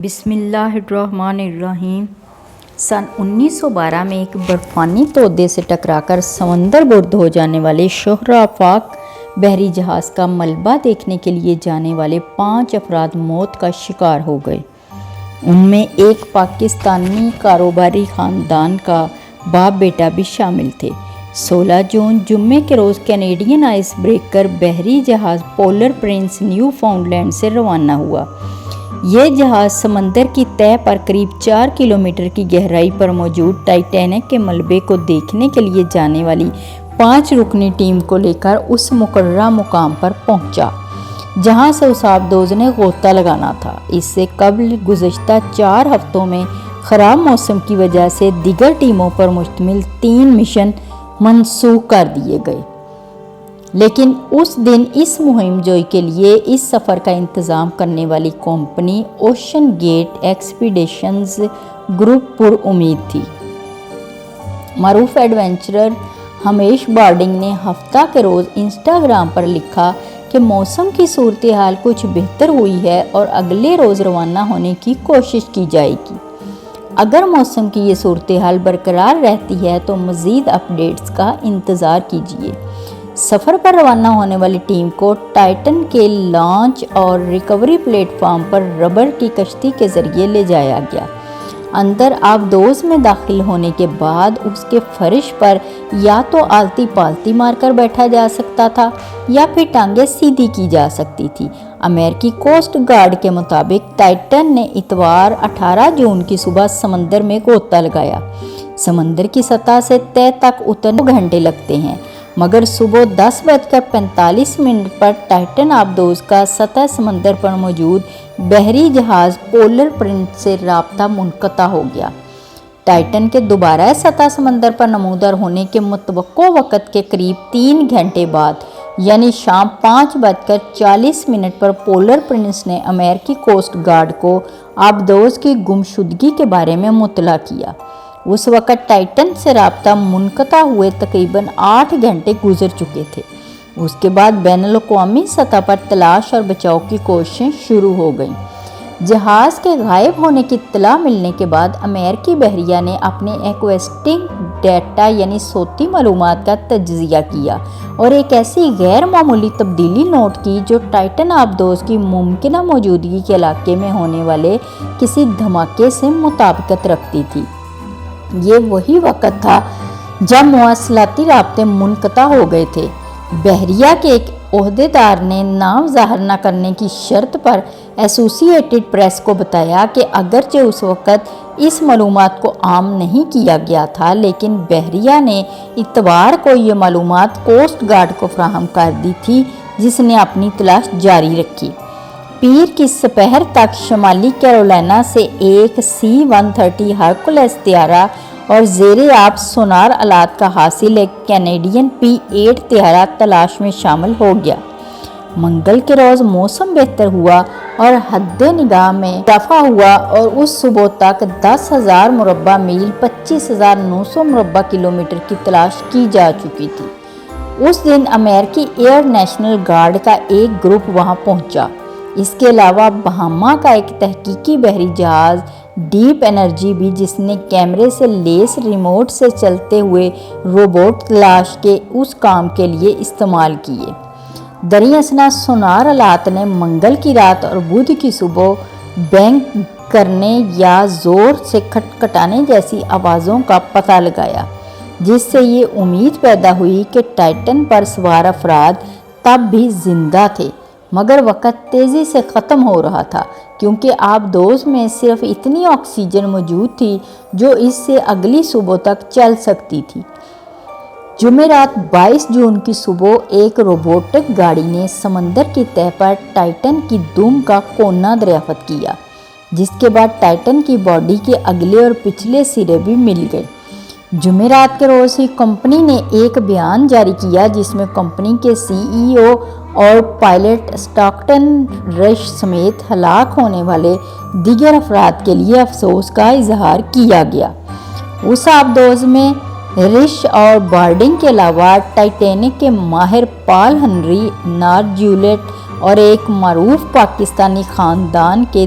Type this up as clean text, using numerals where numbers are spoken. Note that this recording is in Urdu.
بسم اللہ الرحمن الرحیم۔ سن 1912 میں ایک برفانی تودے سے ٹکرا کر سمندر برد ہو جانے والے شہرہ آفاق بحری جہاز کا ملبہ دیکھنے کے لیے جانے والے 5 افراد موت کا شکار ہو گئے۔ ان میں ایک پاکستانی کاروباری خاندان کا باپ بیٹا بھی شامل تھے۔ 16 جون جمعے کے روز کینیڈین آئس بریکر بحری جہاز Polar Prince Newfoundland سے روانہ ہوا۔ یہ جہاز سمندر کی تہہ پر قریب 4 کلومیٹر کی گہرائی پر موجود ٹائٹینک کے ملبے کو دیکھنے کے لیے جانے والی 5 رکنی ٹیم کو لے کر اس مقررہ مقام پر پہنچا جہاں سے اس آبدوز نے غوطہ لگانا تھا۔ اس سے قبل گزشتہ 4 ہفتوں میں خراب موسم کی وجہ سے دیگر ٹیموں پر مشتمل 3 مشن منسوخ کر دیے گئے، لیکن اس دن اس مہم جوئی کے لیے اس سفر کا انتظام کرنے والی company Ocean Gate Expeditions group پر امید تھی۔ معروف ایڈونچرر ہمیش بارڈنگ نے ہفتہ کے روز انسٹاگرام پر لکھا کہ موسم کی صورتحال کچھ بہتر ہوئی ہے اور اگلے روز روانہ ہونے کی کوشش کی جائے گی۔ اگر موسم کی یہ صورتحال برقرار رہتی ہے تو مزید اپڈیٹس کا انتظار کیجیے۔ سفر پر روانہ ہونے والی ٹیم کو ٹائٹن کے لانچ اور ریکوری پلیٹ فارم پر ربڑ کی کشتی کے ذریعے لے جایا گیا۔ اندر آبدوز میں داخل ہونے کے بعد اس کے فرش پر یا تو آلتی پالتی مار کر بیٹھا جا سکتا تھا یا پھر ٹانگیں سیدھی کی جا سکتی تھی۔ امریکی کوسٹ گارڈ کے مطابق ٹائٹن نے اتوار 18 جون کی صبح سمندر میں غوطہ لگایا۔ سمندر کی سطح سے تہہ تک اترنے 2 گھنٹے لگتے ہیں، مگر صبح 10:45 پر ٹائٹن آبدوز کا سطح سمندر پر موجود بحری جہاز پولر پرنس سے رابطہ منقطع ہو گیا۔ ٹائٹن کے دوبارہ سطح سمندر پر نمودار ہونے کے متوقع وقت کے قریب 3 گھنٹے بعد یعنی شام 5:40 پر پولر پرنس نے امریکی کوسٹ گارڈ کو آبدوز کی گمشدگی کے بارے میں مطلع کیا۔ اس وقت ٹائٹن سے رابطہ منقطع ہوئے تقریباً 8 گھنٹے گزر چکے تھے۔ اس کے بعد بین الاقوامی سطح پر تلاش اور بچاؤ کی کوششیں شروع ہو گئیں۔ جہاز کے غائب ہونے کی اطلاع ملنے کے بعد امریکی بحریہ نے اپنے ایکوسٹک ڈیٹا یعنی صوتی معلومات کا تجزیہ کیا اور ایک ایسی غیر معمولی تبدیلی نوٹ کی جو ٹائٹن آبدوز کی ممکنہ موجودگی کے علاقے میں ہونے والے کسی دھماکے سے مطابقت رکھتی تھی۔ یہ وہی وقت تھا جب مواصلاتی رابطے منقطع ہو گئے تھے۔ بحریہ کے ایک عہدیدار نے نام ظاہر نہ کرنے کی شرط پر ایسوسی ایٹڈ پریس کو بتایا کہ اگرچہ اس وقت اس معلومات کو عام نہیں کیا گیا تھا، لیکن بحریہ نے اتوار کو یہ معلومات کوسٹ گارڈ کو فراہم کر دی تھی، جس نے اپنی تلاش جاری رکھی۔ پیر کی سپہر تک شمالی کیرولائنا سے ایک C-130 ہرکولس طیارہ اور زیر آب سونار آلات کا حاصل ایک کینیڈین P-8 طیارہ تلاش میں شامل ہو گیا۔ منگل کے روز موسم بہتر ہوا اور حد نگاہ میں اضافہ ہوا اور اس صبح تک 10,000 مربع میل 25,900 مربع کلومیٹر کی تلاش کی جا چکی تھی۔ اس دن امریکی ایئر نیشنل گارڈ کا ایک گروپ وہاں پہنچا۔ اس کے علاوہ بہاما کا ایک تحقیقی بحری جہاز ڈیپ انرجی بھی، جس نے کیمرے سے لیس ریموٹ سے چلتے ہوئے روبوٹ تلاش کے اس کام کے لیے استعمال کیے۔ دریں اثنا سونار آلات نے منگل کی رات اور بدھ کی صبح بینک کرنے یا زور سے کھٹکھٹانے جیسی آوازوں کا پتہ لگایا، جس سے یہ امید پیدا ہوئی کہ ٹائٹن پر سوار افراد تب بھی زندہ تھے، مگر وقت تیزی سے ختم ہو رہا تھا کیونکہ آبدوز میں صرف اتنی آکسیجن موجود تھی جو اس سے اگلی صبح تک چل سکتی تھی۔ جمعرات 22 جون کی صبح ایک روبوٹک گاڑی نے سمندر کی تہہ پر ٹائٹن کی دم کا کونا دریافت کیا، جس کے بعد ٹائٹن کی باڈی کے اگلے اور پچھلے سرے بھی مل گئے۔ جمعرات کے روز ہی کمپنی نے ایک بیان جاری کیا جس میں کمپنی کے CEO اور پائلٹ اسٹاکٹن رش سمیت ہلاک ہونے والے دیگر افراد کے لیے افسوس کا اظہار کیا گیا۔ اس آبدوز میں رش اور بارڈنگ کے علاوہ ٹائٹینک کے ماہر پال ہنری، نار جیولیٹ اور ایک معروف پاکستانی خاندان کے